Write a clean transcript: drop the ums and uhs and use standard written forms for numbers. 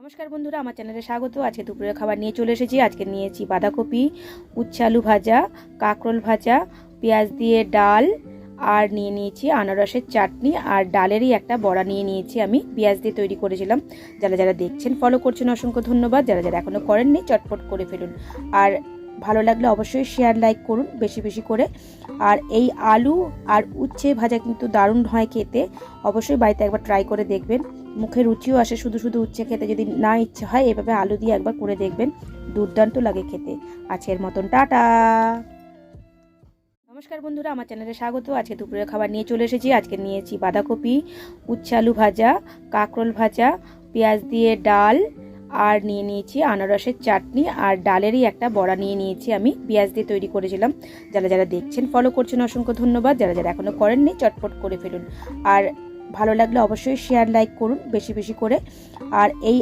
নমস্কার বন্ধুরা, আমার চ্যানেলে স্বাগত। আজকে দুপুরের খাবার নিয়ে চলে এসেছি। আজকে নিয়েছি বাঁধাকপি, উচ্ছে আলু ভাজা, কাঁকরোল ভাজা, পেঁয়াজ দিয়ে ডাল, আর নিয়ে নিয়েছি আনারসের চাটনি, আর ডালেরই একটা বড়া নিয়ে নিয়েছি। আমি পেঁয়াজ দিয়ে তৈরি করেছিলাম। যারা যারা দেখছেন, ফলো করছেন, অসংখ্য ধন্যবাদ। যারা যারা এখনও করেননি, চটপট করে ফেলুন। আর ভালো লাগলে অবশ্যই শেয়ার লাইক করুন বেশি বেশি করে। আর এই আলু আর উচ্ছে ভাজা কিন্তু দারুণ হয় খেতে। অবশ্যই বাড়িতে একবার ট্রাই করে দেখবেন, মুখে রুচিও আসে। শুধু শুধু উচ্ছে খেতে যদি না ইচ্ছে হয়, এভাবে আলু দিয়ে একবার করে দেখবেন, দুর্দান্ত লাগে খেতে। আজকের মতন টাটা। নমস্কার বন্ধুরা, আমার চ্যানেলে স্বাগত। আজকে দুপুরের খাবার নিয়ে চলে এসেছি। আজকে নিয়েছি বাঁধাকপি, উচ্ছে আলু ভাজা, কাঁকরোল ভাজা, পেঁয়াজ দিয়ে ডাল, আর নিয়ে নিয়েছি আনারসের চাটনি, আর ডালেরই একটা বড়া নিয়ে নিয়েছি। আমি পেঁয়াজ দিয়ে তৈরি করেছিলাম। যারা যারা দেখছেন, ফলো করছেন, অসংখ্য ধন্যবাদ। যারা যারা এখনও করেননি, চটপট করে ফেলুন। আর ভালো লাগলে অবশ্যই শেয়ার লাইক করুন বেশি বেশি করে। আর এই